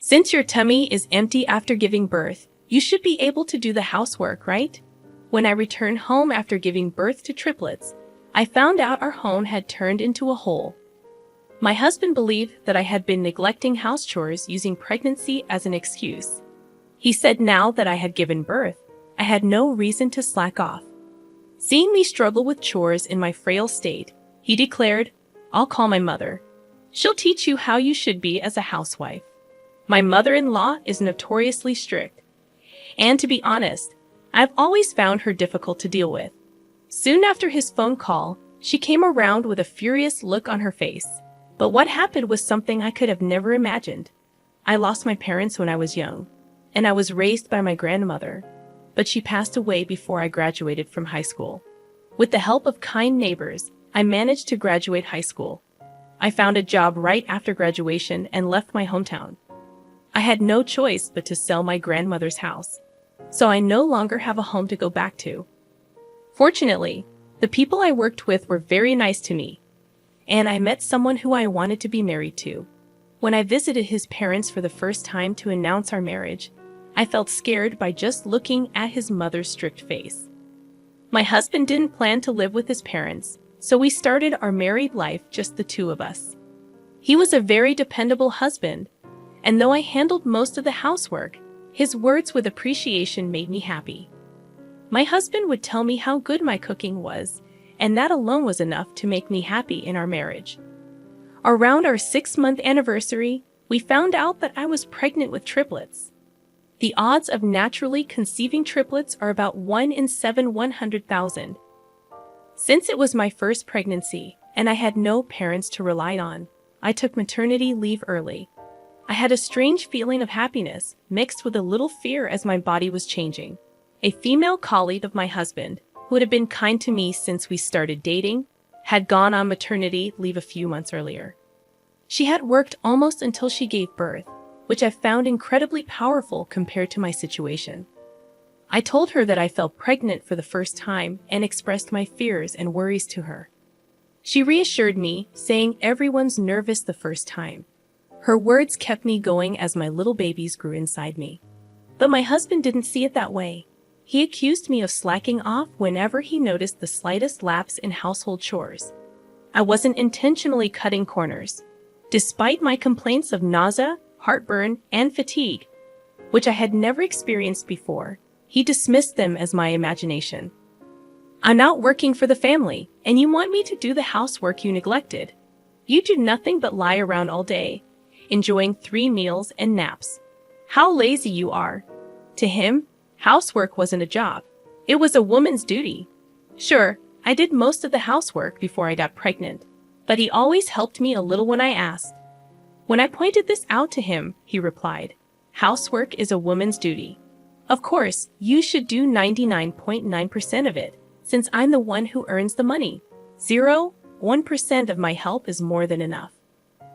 Since your tummy is empty after giving birth, you should be able to do the housework, right? When I returned home after giving birth to triplets, I found out our home had turned into a hole. My husband believed that I had been neglecting house chores using pregnancy as an excuse. He said now that I had given birth, I had no reason to slack off. Seeing me struggle with chores in my frail state, he declared, "I'll call my mother. She'll teach you how you should be as a housewife." My mother-in-law is notoriously strict, and to be honest, I've always found her difficult to deal with. Soon after his phone call, she came around with a furious look on her face. But what happened was something I could have never imagined. I lost my parents when I was young, and I was raised by my grandmother, but she passed away before I graduated from high school. With the help of kind neighbors, I managed to graduate high school. I found a job right after graduation and left my hometown. I had no choice but to sell my grandmother's house, so I no longer have a home to go back to. Fortunately, the people I worked with were very nice to me, and I met someone who I wanted to be married to. When I visited his parents for the first time to announce our marriage, I felt scared by just looking at his mother's strict face. My husband didn't plan to live with his parents, so we started our married life just the two of us. He was a very dependable husband, and though I handled most of the housework, his words with appreciation made me happy. My husband would tell me how good my cooking was, and that alone was enough to make me happy in our marriage. Around our 6-month anniversary, we found out that I was pregnant with triplets. The odds of naturally conceiving triplets are about 1 in 700,000. Since it was my first pregnancy, and I had no parents to rely on, I took maternity leave early. I had a strange feeling of happiness, mixed with a little fear as my body was changing. A female colleague of my husband, who had been kind to me since we started dating, had gone on maternity leave a few months earlier. She had worked almost until she gave birth, which I found incredibly powerful compared to my situation. I told her that I felt pregnant for the first time and expressed my fears and worries to her. She reassured me, saying everyone's nervous the first time. Her words kept me going as my little babies grew inside me. But my husband didn't see it that way. He accused me of slacking off whenever he noticed the slightest lapse in household chores. I wasn't intentionally cutting corners. Despite my complaints of nausea, heartburn, and fatigue, which I had never experienced before, he dismissed them as my imagination. "I'm out working for the family, and you want me to do the housework you neglected. You do nothing but lie around all day, enjoying 3 meals and naps. How lazy you are." To him, housework wasn't a job. It was a woman's duty. Sure, I did most of the housework before I got pregnant, but he always helped me a little when I asked. When I pointed this out to him, he replied, "Housework is a woman's duty. Of course, you should do 99.9% of it, since I'm the one who earns the money. 0.1% of my help is more than enough."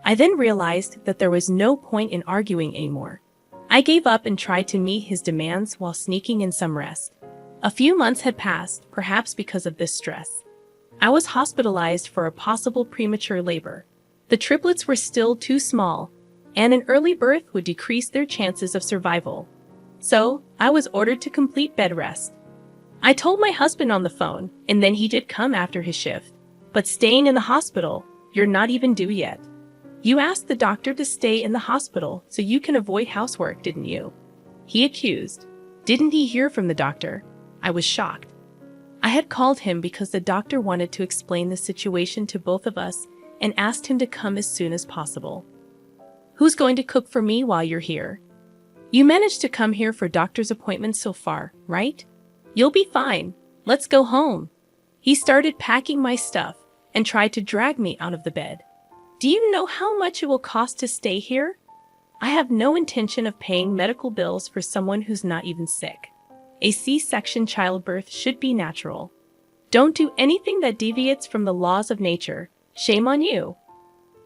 I then realized that there was no point in arguing anymore. I gave up and tried to meet his demands while sneaking in some rest. A few months had passed, perhaps because of this stress. I was hospitalized for a possible premature labor. The triplets were still too small, and an early birth would decrease their chances of survival. So, I was ordered to complete bed rest. I told my husband on the phone, and then he did come after his shift. "But staying in the hospital, you're not even due yet. You asked the doctor to stay in the hospital so you can avoid housework, didn't you?" He accused. Didn't he hear from the doctor? I was shocked. I had called him because the doctor wanted to explain the situation to both of us and asked him to come as soon as possible. "Who's going to cook for me while you're here? You managed to come here for doctor's appointments so far, right? You'll be fine. Let's go home." He started packing my stuff and tried to drag me out of the bed. "Do you know how much it will cost to stay here? I have no intention of paying medical bills for someone who's not even sick. A C-section childbirth should be natural. Don't do anything that deviates from the laws of nature. Shame on you."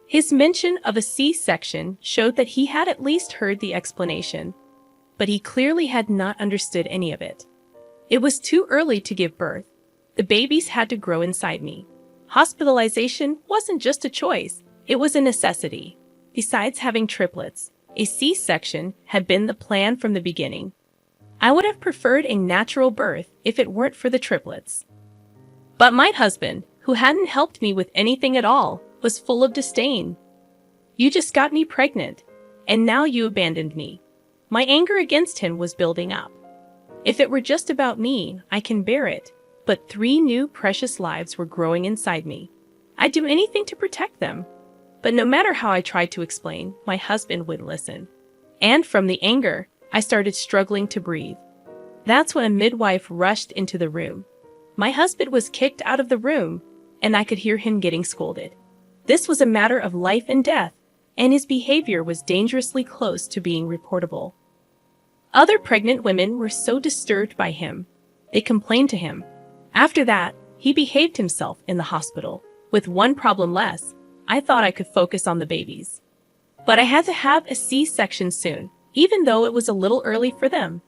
His mention of a C-section showed that he had at least heard the explanation, but he clearly had not understood any of it. It was too early to give birth. The babies had to grow inside me. Hospitalization wasn't just a choice, it was a necessity. Besides having triplets, A C-section had been the plan from the beginning. I would have preferred a natural birth if it weren't for the triplets. But my husband, who hadn't helped me with anything at all, was full of disdain. "You just got me pregnant, and now you abandoned me." My anger against him was building up. If it were just about me, I can bear it, but 3 new precious lives were growing inside me. I'd do anything to protect them. But no matter how I tried to explain, my husband wouldn't listen. And from the anger, I started struggling to breathe. That's when a midwife rushed into the room. My husband was kicked out of the room, and I could hear him getting scolded. This was a matter of life and death, and his behavior was dangerously close to being reportable. Other pregnant women were so disturbed by him. They complained to him. After that, he behaved himself in the hospital. With one problem less, I thought I could focus on the babies. But I had to have a C-section soon, even though it was a little early for them.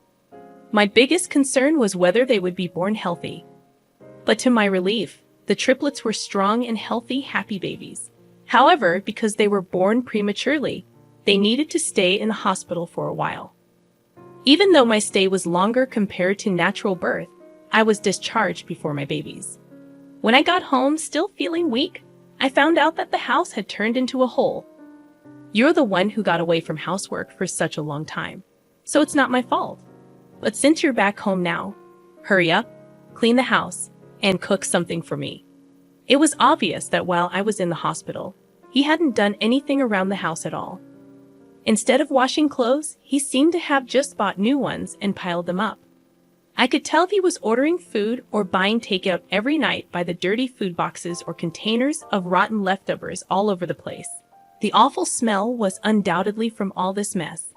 My biggest concern was whether they would be born healthy. But to my relief, the triplets were strong and healthy, happy babies. However, because they were born prematurely, they needed to stay in the hospital for a while. Even though my stay was longer compared to natural birth, I was discharged before my babies. When I got home, still feeling weak, I found out that the house had turned into a hole. "You're the one who got away from housework for such a long time, so it's not my fault. But since you're back home now, hurry up, clean the house, and cook something for me." It was obvious that while I was in the hospital, he hadn't done anything around the house at all. Instead of washing clothes, he seemed to have just bought new ones and piled them up. I could tell if he was ordering food or buying takeout every night by the dirty food boxes or containers of rotten leftovers all over the place. The awful smell was undoubtedly from all this mess.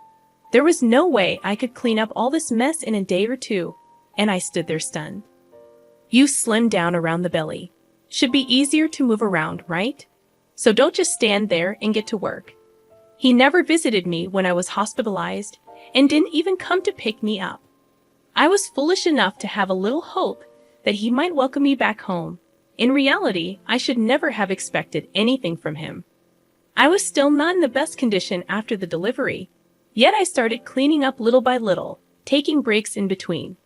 There was no way I could clean up all this mess in a day or two, and I stood there stunned. "You slimmed down around the belly. Should be easier to move around, right? So don't just stand there and get to work." He never visited me when I was hospitalized and didn't even come to pick me up. I was foolish enough to have a little hope that he might welcome me back home. In reality, I should never have expected anything from him. I was still not in the best condition after the delivery, yet I started cleaning up little by little, taking breaks in between.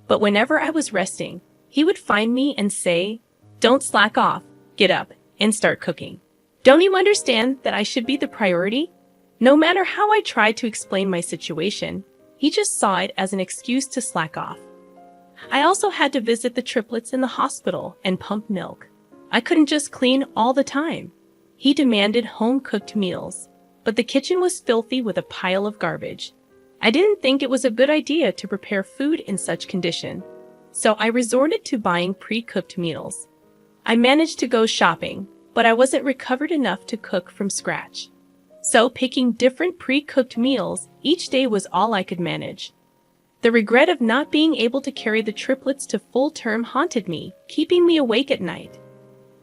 But whenever I was resting, he would find me and say, "Don't slack off, get up, and start cooking. Don't you understand that I should be the priority?" No matter how I tried to explain my situation, he just saw it as an excuse to slack off. I also had to visit the triplets in the hospital and pump milk. I couldn't just clean all the time. He demanded home-cooked meals, but the kitchen was filthy with a pile of garbage. I didn't think it was a good idea to prepare food in such condition, so I resorted to buying pre-cooked meals. I managed to go shopping, but I wasn't recovered enough to cook from scratch. So picking different pre-cooked meals each day was all I could manage. The regret of not being able to carry the triplets to full term haunted me, keeping me awake at night.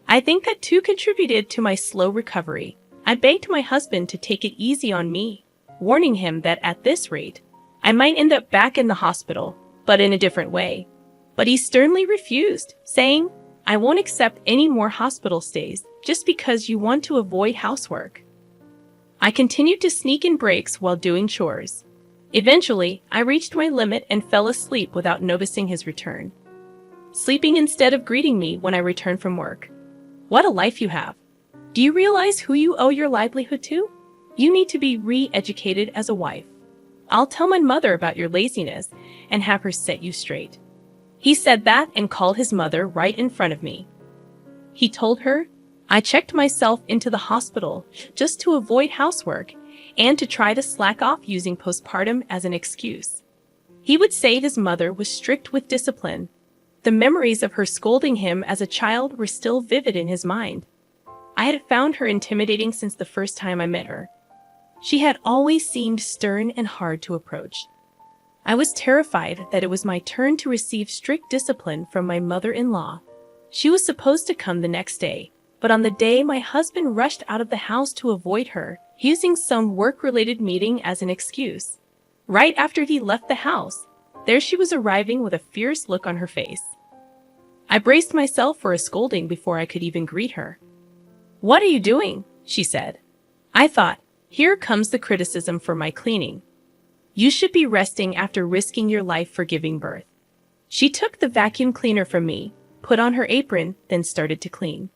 I think that too contributed to my slow recovery. I begged my husband to take it easy on me, warning him that at this rate, I might end up back in the hospital, but in a different way. But he sternly refused, saying, "I won't accept any more hospital stays just because you want to avoid housework." I continued to sneak in breaks while doing chores. Eventually, I reached my limit and fell asleep without noticing his return, sleeping instead of greeting me when I returned from work. What a life you have! Do you realize who you owe your livelihood to? You need to be re-educated as a wife. I'll tell my mother about your laziness and have her set you straight. He said that and called his mother right in front of me. He told her, I checked myself into the hospital just to avoid housework and to try to slack off using postpartum as an excuse. He would say his mother was strict with discipline. The memories of her scolding him as a child were still vivid in his mind. I had found her intimidating since the first time I met her. She had always seemed stern and hard to approach. I was terrified that it was my turn to receive strict discipline from my mother-in-law. She was supposed to come the next day, but on the day my husband rushed out of the house to avoid her, using some work-related meeting as an excuse. Right after he left the house, there she was arriving with a fierce look on her face. I braced myself for a scolding before I could even greet her. "What are you doing?" she said. I thought, Here comes the criticism for my cleaning. You should be resting after risking your life for giving birth. She took the vacuum cleaner from me, put on her apron, then started to clean.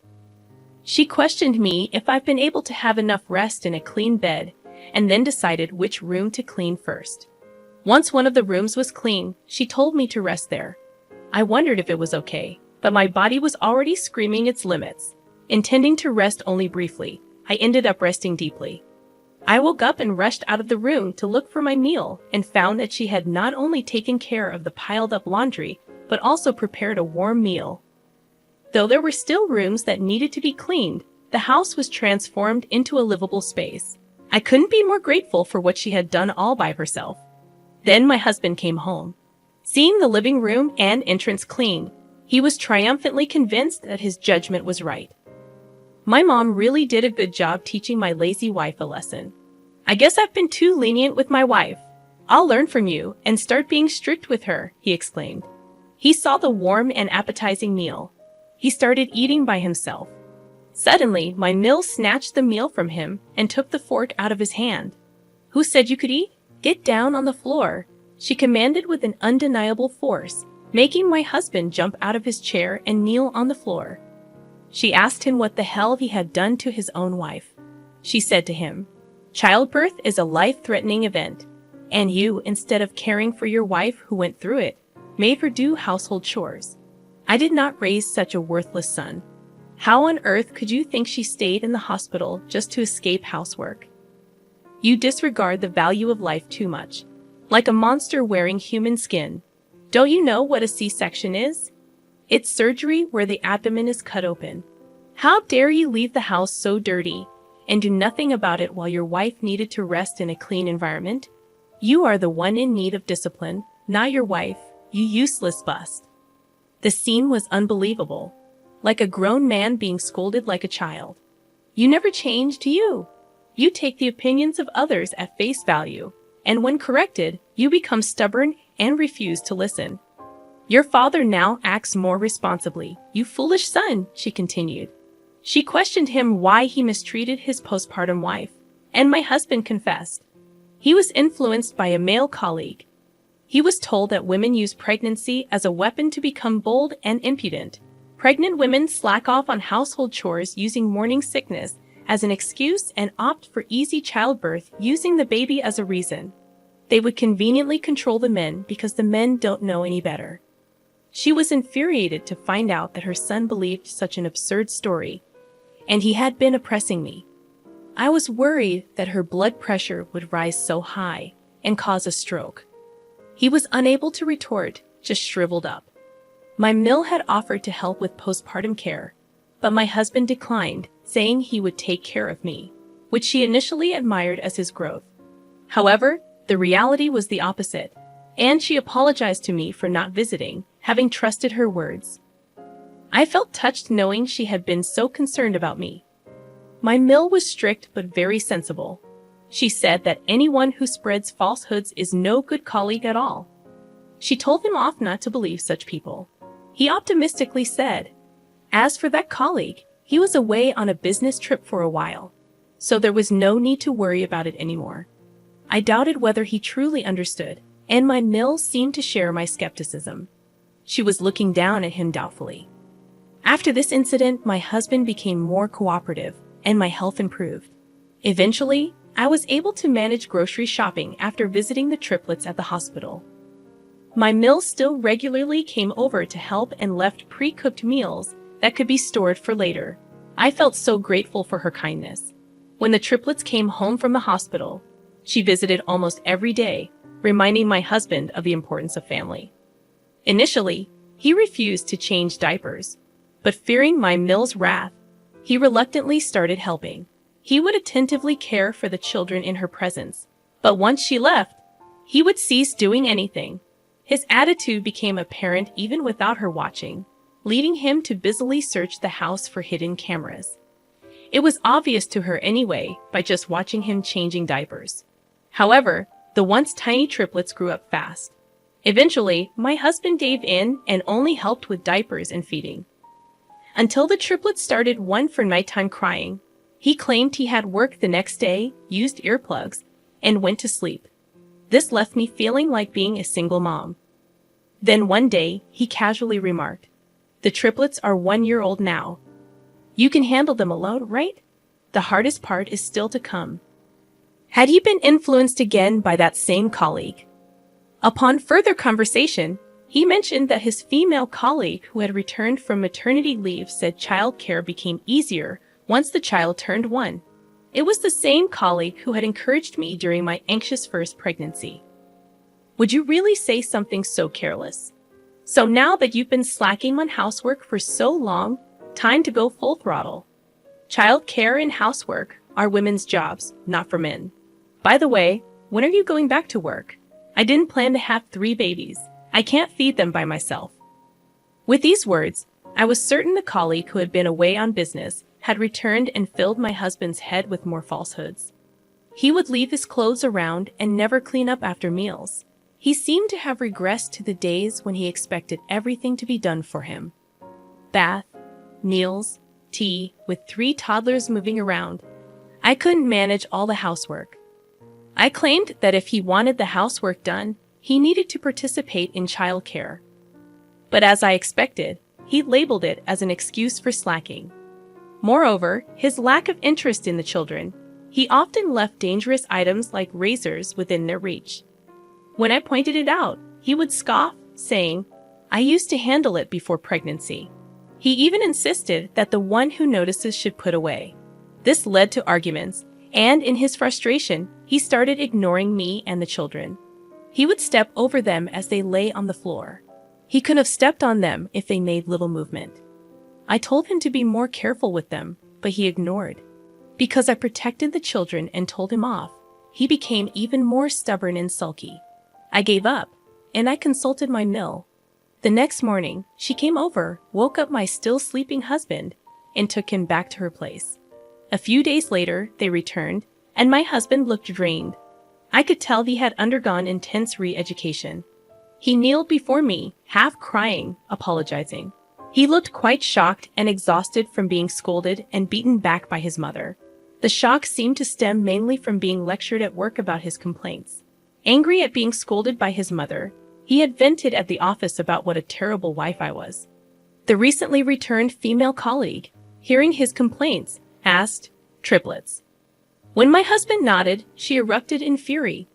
She questioned me if I've been able to have enough rest in a clean bed, and then decided which room to clean first. Once one of the rooms was clean, she told me to rest there. I wondered if it was okay, but my body was already screaming its limits. Intending to rest only briefly, I ended up resting deeply. I woke up and rushed out of the room to look for my meal and found that she had not only taken care of the piled-up laundry, but also prepared a warm meal. Though there were still rooms that needed to be cleaned, the house was transformed into a livable space. I couldn't be more grateful for what she had done all by herself. Then my husband came home. Seeing the living room and entrance cleaned, he was triumphantly convinced that his judgment was right. My mom really did a good job teaching my lazy wife a lesson. I guess I've been too lenient with my wife. I'll learn from you and start being strict with her, he exclaimed. He saw the warm and appetizing meal. He started eating by himself. Suddenly, my mill snatched the meal from him and took the fork out of his hand. Who said you could eat? Get down on the floor, she commanded with an undeniable force, making my husband jump out of his chair and kneel on the floor. She asked him what the hell he had done to his own wife. She said to him, "Childbirth is a life-threatening event, and you, instead of caring for your wife who went through it, made her do household chores. I did not raise such a worthless son. How on earth could you think she stayed in the hospital just to escape housework? You disregard the value of life too much, like a monster wearing human skin. Don't you know what a C-section is? It's surgery where the abdomen is cut open. How dare you leave the house so dirty and do nothing about it while your wife needed to rest in a clean environment? You are the one in need of discipline, not your wife, you useless bust." The scene was unbelievable, like a grown man being scolded like a child. You never change, do you? You take the opinions of others at face value, and when corrected, you become stubborn and refuse to listen. Your father now acts more responsibly, you foolish son, she continued. She questioned him why he mistreated his postpartum wife, and my husband confessed. He was influenced by a male colleague. He was told that women use pregnancy as a weapon to become bold and impudent. Pregnant women slack off on household chores using morning sickness as an excuse and opt for easy childbirth using the baby as a reason. They would conveniently control the men because the men don't know any better. She was infuriated to find out that her son believed such an absurd story, and he had been oppressing me. I was worried that her blood pressure would rise so high and cause a stroke. He was unable to retort, just shriveled up. My mill had offered to help with postpartum care, but my husband declined, saying he would take care of me, which she initially admired as his growth. However, the reality was the opposite, and she apologized to me for not visiting, having trusted her words. I felt touched knowing she had been so concerned about me. My mill was strict but very sensible. She said that anyone who spreads falsehoods is no good colleague at all. She told him off not to believe such people. He optimistically said, as for that colleague, he was away on a business trip for a while, so there was no need to worry about it anymore. I doubted whether he truly understood, and my mill seemed to share my skepticism. She was looking down at him doubtfully. After this incident, my husband became more cooperative, and my health improved. Eventually, I was able to manage grocery shopping after visiting the triplets at the hospital. My mill still regularly came over to help and left pre-cooked meals that could be stored for later. I felt so grateful for her kindness. When the triplets came home from the hospital, she visited almost every day, reminding my husband of the importance of family. Initially, he refused to change diapers, but fearing my mill's wrath, he reluctantly started helping. He would attentively care for the children in her presence, but once she left, he would cease doing anything. His attitude became apparent even without her watching, leading him to busily search the house for hidden cameras. It was obvious to her anyway by just watching him changing diapers. However, the once tiny triplets grew up fast. Eventually, my husband gave in and only helped with diapers and feeding. Until the triplets started one for nighttime crying. He claimed he had work the next day, used earplugs, and went to sleep. This left me feeling like being a single mom. Then one day, he casually remarked, "The triplets are 1 year old now. You can handle them alone, right? The hardest part is still to come." Had he been influenced again by that same colleague? Upon further conversation, he mentioned that his female colleague who had returned from maternity leave said childcare became easier once the child turned 1. It was the same colleague who had encouraged me during my anxious first pregnancy. Would you really say something so careless? So now that you've been slacking on housework for so long, time to go full throttle. Child care and housework are women's jobs, not for men. By the way, when are you going back to work? I didn't plan to have 3 babies. I can't feed them by myself. With these words, I was certain the colleague who had been away on business had returned and filled my husband's head with more falsehoods. He would leave his clothes around and never clean up after meals. He seemed to have regressed to the days when he expected everything to be done for him. Bath, meals, tea, with 3 toddlers moving around. I couldn't manage all the housework. I claimed that if he wanted the housework done, he needed to participate in childcare. But as I expected, he labeled it as an excuse for slacking. Moreover, his lack of interest in the children, he often left dangerous items like razors within their reach. When I pointed it out, he would scoff, saying, "I used to handle it before pregnancy." He even insisted that the one who notices should put away. This led to arguments, and in his frustration, he started ignoring me and the children. He would step over them as they lay on the floor. He could have stepped on them if they made little movement. I told him to be more careful with them, but he ignored. Because I protected the children and told him off, he became even more stubborn and sulky. I gave up, and I consulted my mill. The next morning, she came over, woke up my still sleeping husband, and took him back to her place. A few days later, they returned, and my husband looked drained. I could tell he had undergone intense re-education. He kneeled before me, half crying, apologizing. He looked quite shocked and exhausted from being scolded and beaten back by his mother. The shock seemed to stem mainly from being lectured at work about his complaints. Angry at being scolded by his mother, he had vented at the office about what a terrible wife I was. The recently returned female colleague, hearing his complaints, asked, "Triplets?" When my husband nodded, she erupted in fury.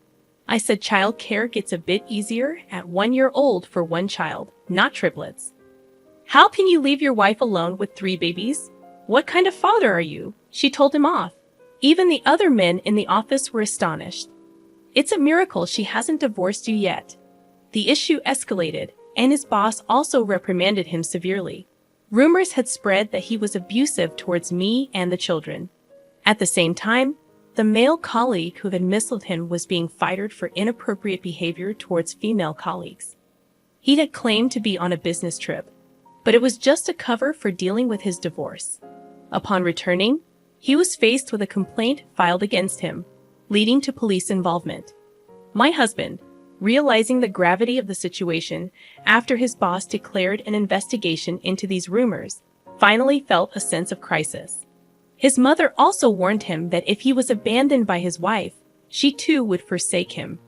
I said child care gets a bit easier at 1 year old for 1 child, not triplets. How can you leave your wife alone with 3 babies? What kind of father are you? She told him off. Even the other men in the office were astonished. It's a miracle she hasn't divorced you yet. The issue escalated, and his boss also reprimanded him severely. Rumors had spread that he was abusive towards me and the children. At the same time, the male colleague who had misled him was being fired for inappropriate behavior towards female colleagues. He had claimed to be on a business trip, but it was just a cover for dealing with his divorce. Upon returning, he was faced with a complaint filed against him, leading to police involvement. My husband, realizing the gravity of the situation after his boss declared an investigation into these rumors, finally felt a sense of crisis. His mother also warned him that if he was abandoned by his wife, she too would forsake him.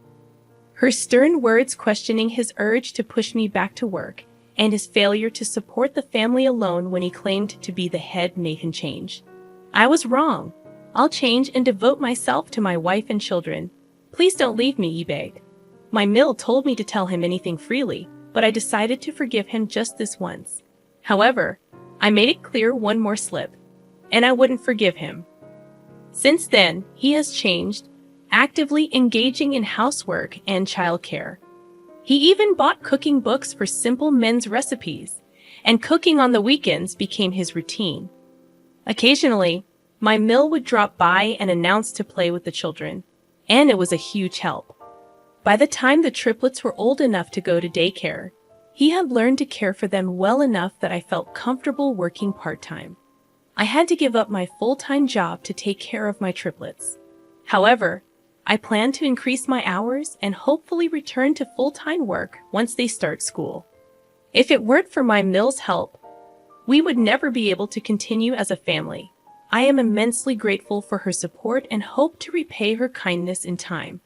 Her stern words questioning his urge to push me back to work and his failure to support the family alone when he claimed to be the head made him change. I was wrong. I'll change and devote myself to my wife and children. Please don't leave me, he begged. My mill told me to tell him anything freely, but I decided to forgive him just this once. However, I made it clear one more slip, and I wouldn't forgive him. Since then, he has changed, actively engaging in housework and childcare. He even bought cooking books for simple men's recipes, and cooking on the weekends became his routine. Occasionally, my mill would drop by and announce to play with the children, and it was a huge help. By the time the triplets were old enough to go to daycare, he had learned to care for them well enough that I felt comfortable working part-time. I had to give up my full-time job to take care of my triplets. However, I plan to increase my hours and hopefully return to full-time work once they start school. If it weren't for my mill's help, we would never be able to continue as a family. I am immensely grateful for her support and hope to repay her kindness in time.